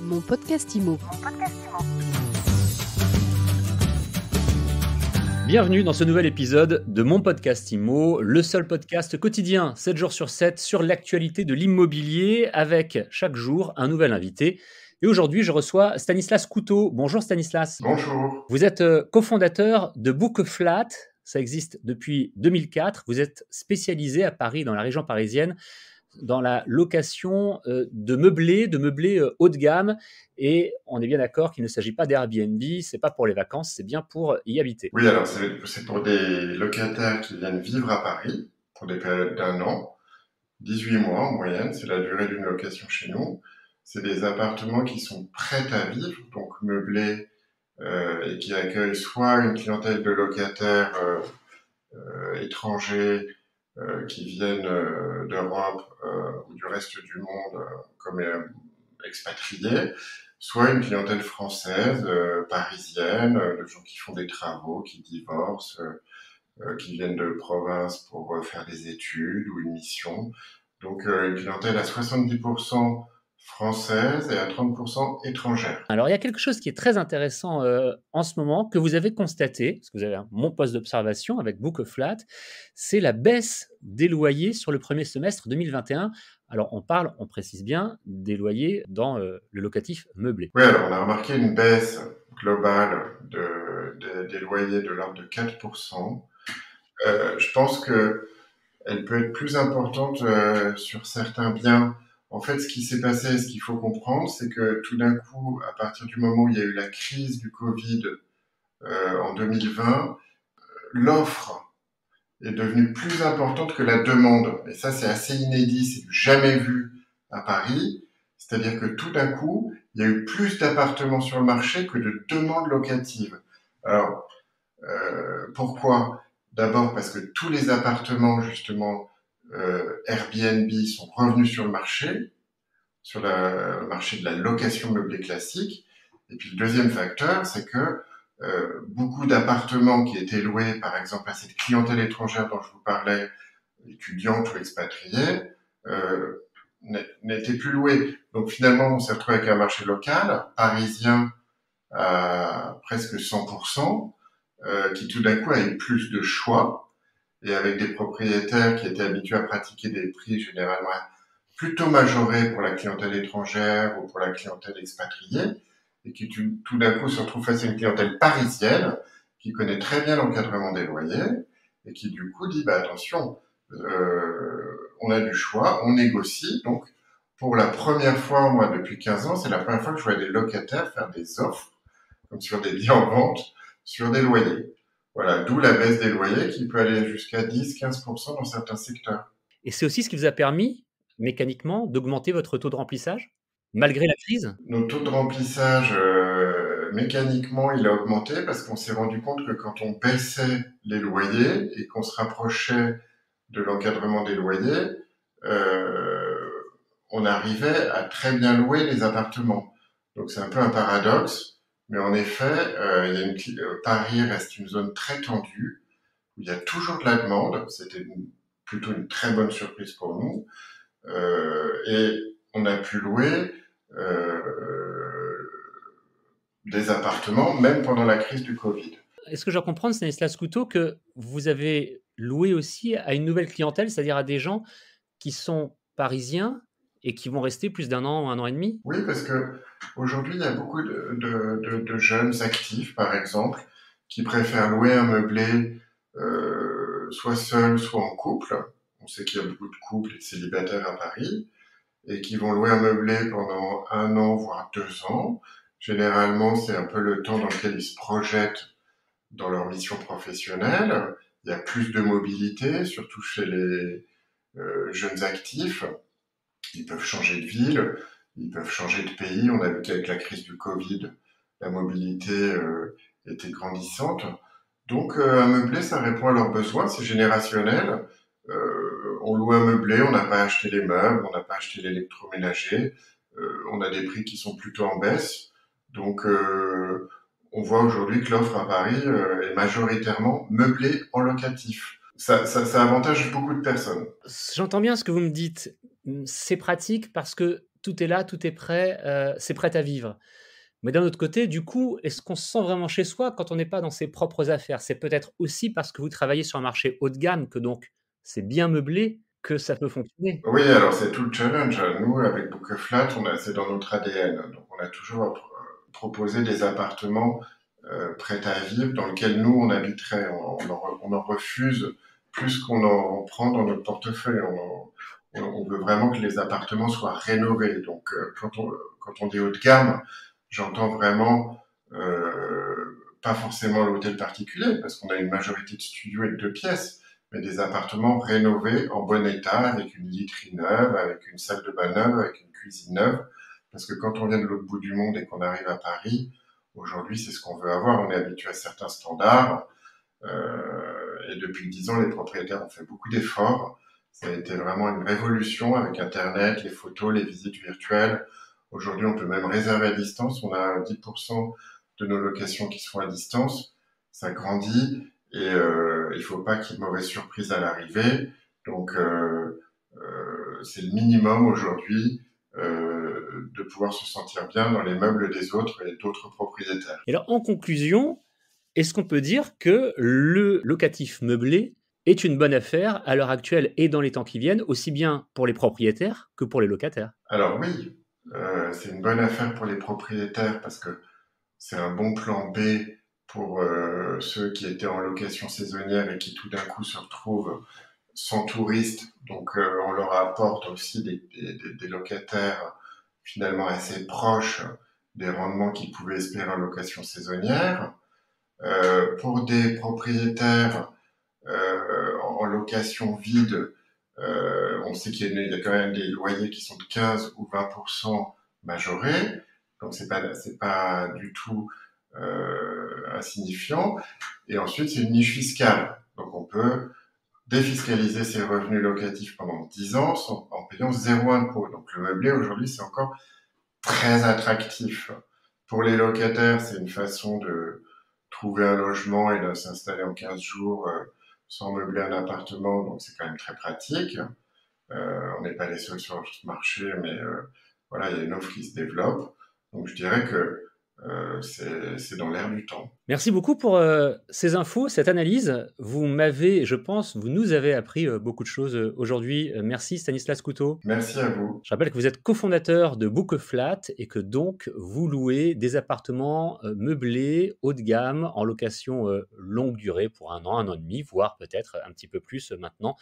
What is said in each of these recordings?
Mon podcast IMO. Bienvenue dans ce nouvel épisode de Mon podcast IMO, le seul podcast quotidien, 7 jours sur 7, sur l'actualité de l'immobilier, avec chaque jour un nouvel invité. Et aujourd'hui, je reçois Stanislas Couteau. Bonjour Stanislas. Bonjour. Vous êtes cofondateur de Bookeflat. Ça existe depuis 2004. Vous êtes spécialisé à Paris, dans la région parisienne, dans la location de meublés haut de gamme. Et on est bien d'accord qu'il ne s'agit pas d'Airbnb, c'est pas pour les vacances, c'est bien pour y habiter. Oui, alors c'est pour des locataires qui viennent vivre à Paris pour des périodes d'1 an, 18 mois en moyenne, c'est la durée d'une location chez nous. C'est des appartements qui sont prêts à vivre, donc meublés, et qui accueillent soit une clientèle de locataires étrangers qui viennent d'Europe ou du reste du monde comme expatriés, soit une clientèle française, parisienne, de gens qui font des travaux, qui divorcent, qui viennent de province pour faire des études ou une mission. Donc une clientèle à 70% française et à 30% étrangère. Alors il y a quelque chose qui est très intéressant en ce moment, que vous avez constaté, parce que vous avez mon poste d'observation avec Bookeflat, c'est la baisse des loyers sur le premier semestre 2021. Alors on précise bien, des loyers dans le locatif meublé. Oui, alors on a remarqué une baisse globale des loyers de l'ordre de 4%. Je pense qu'elle peut être plus importante sur certains biens. En fait, ce qui s'est passé, ce qu'il faut comprendre, c'est que tout d'un coup, à partir du moment où il y a eu la crise du Covid en 2020, l'offre est devenue plus importante que la demande. Et ça, c'est assez inédit, c'est du jamais vu à Paris. C'est-à-dire que tout d'un coup, il y a eu plus d'appartements sur le marché que de demandes locatives. Alors, pourquoi ? D'abord parce que tous les appartements, justement, Airbnb sont revenus sur le marché de la location meublée classique. Et puis le deuxième facteur, c'est que beaucoup d'appartements qui étaient loués, par exemple, à cette clientèle étrangère dont je vous parlais, étudiante ou expatriée, n'étaient plus loués. Donc finalement, on s'est retrouvé avec un marché local, parisien, à presque 100%, qui tout d'un coup a eu plus de choix, et avec des propriétaires qui étaient habitués à pratiquer des prix généralement plutôt majorés pour la clientèle étrangère ou pour la clientèle expatriée, et qui tout d'un coup se retrouvent face à une clientèle parisienne qui connaît très bien l'encadrement des loyers, et qui du coup dit, attention, on a du choix, on négocie. Donc, pour la première fois, moi, depuis 15 ans, c'est la première fois que je vois des locataires faire des offres, comme sur des biens en vente, sur des loyers. Voilà, d'où la baisse des loyers qui peut aller jusqu'à 10-15% dans certains secteurs. Et c'est aussi ce qui vous a permis, mécaniquement, d'augmenter votre taux de remplissage, malgré la crise ? Notre taux de remplissage, mécaniquement, il a augmenté parce qu'on s'est rendu compte que quand on baissait les loyers et qu'on se rapprochait de l'encadrement des loyers, on arrivait à très bien louer les appartements. Donc c'est un peu un paradoxe. Mais en effet, Paris reste une zone très tendue, où il y a toujours de la demande. C'était plutôt une très bonne surprise pour nous. Et on a pu louer des appartements, même pendant la crise du Covid. Est-ce que je dois comprendre, Stanislas Couteau, que vous avez loué aussi à une nouvelle clientèle, c'est-à-dire à des gens qui sont parisiens et qui vont rester plus d'1 an ou 1 an et demi ? Oui, parce que aujourd'hui, il y a beaucoup de jeunes actifs, par exemple, qui préfèrent louer un meublé soit seul, soit en couple. On sait qu'il y a beaucoup de couples et de célibataires à Paris, et qui vont louer un meublé pendant 1 an, voire 2 ans. Généralement, c'est un peu le temps dans lequel ils se projettent dans leur mission professionnelle. Il y a plus de mobilité, surtout chez les jeunes actifs. Ils peuvent changer de ville, ils peuvent changer de pays. On a vu qu'avec la crise du Covid, la mobilité était grandissante. Donc un meublé, ça répond à leurs besoins, c'est générationnel. On loue un meublé, on n'a pas acheté les meubles, on n'a pas acheté l'électroménager, on a des prix qui sont plutôt en baisse. Donc on voit aujourd'hui que l'offre à Paris est majoritairement meublée en locatif. Ça avantage beaucoup de personnes. J'entends bien ce que vous me dites. C'est pratique parce que tout est là, tout est prêt, c'est prêt à vivre. Mais d'un autre côté, du coup, est-ce qu'on se sent vraiment chez soi quand on n'est pas dans ses propres affaires? C'est peut-être aussi parce que vous travaillez sur un marché haut de gamme que donc c'est bien meublé que ça peut fonctionner? Oui, alors c'est tout le challenge. Nous, avec Bookeflat, c'est dans notre ADN. Donc on a toujours proposé des appartements prêts à vivre dans lesquels nous, on habiterait. On en refuse plus qu'on en prend dans notre portefeuille. On veut vraiment que les appartements soient rénovés. Donc quand on dit haut de gamme, j'entends vraiment pas forcément l'hôtel particulier, parce qu'on a une majorité de studios et de 2 pièces, mais des appartements rénovés en bon état, avec une literie neuve, avec une salle de bain neuve, avec une cuisine neuve. Parce que quand on vient de l'autre bout du monde et qu'on arrive à Paris, aujourd'hui, c'est ce qu'on veut avoir. On est habitué à certains standards. Et depuis 10 ans, les propriétaires ont fait beaucoup d'efforts. Ça a été vraiment une révolution avec Internet, les photos, les visites virtuelles. Aujourd'hui, on peut même réserver à distance. On a 10% de nos locations qui se font à distance. Ça grandit et il faut pas qu'il y ait de mauvaises surprises à l'arrivée. Donc, c'est le minimum aujourd'hui de pouvoir se sentir bien dans les meubles des autres et d'autres propriétaires. Et alors, en conclusion, est-ce qu'on peut dire que le locatif meublé est une bonne affaire à l'heure actuelle et dans les temps qui viennent, aussi bien pour les propriétaires que pour les locataires? Alors oui, c'est une bonne affaire pour les propriétaires parce que c'est un bon plan B pour ceux qui étaient en location saisonnière et qui tout d'un coup se retrouvent sans touristes. Donc on leur apporte aussi des locataires finalement assez proches des rendements qu'ils pouvaient espérer en location saisonnière. Pour des propriétaires en location vide, on sait qu'il y a quand même des loyers qui sont de 15 ou 20% majorés, donc c'est pas du tout insignifiant. Et ensuite, c'est une niche fiscale, donc on peut défiscaliser ses revenus locatifs pendant 10 ans en payant 0 impôt. Donc le meublé aujourd'hui, c'est encore très attractif. Pour les locataires, c'est une façon de trouver un logement et de s'installer en 15 jours sans meubler un appartement, donc c'est quand même très pratique. On n'est pas les seuls sur ce marché, mais voilà, il y a une offre qui se développe. Donc je dirais que c'est dans l'air du temps. Merci beaucoup pour ces infos, cette analyse. Vous nous avez appris beaucoup de choses aujourd'hui. Merci Stanislas Couteau. Merci à vous. Je rappelle que vous êtes cofondateur de Bookeflat et que donc vous louez des appartements meublés haut de gamme en location longue durée pour 1 an, 1 an et demi, voire peut-être un petit peu plus maintenant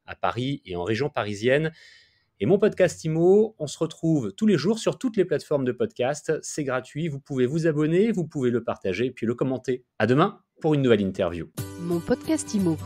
à Paris et en région parisienne. Et mon podcast IMO, on se retrouve tous les jours sur toutes les plateformes de podcast. C'est gratuit, vous pouvez vous abonner, vous pouvez le partager, puis le commenter. À demain pour une nouvelle interview. Mon podcast IMO.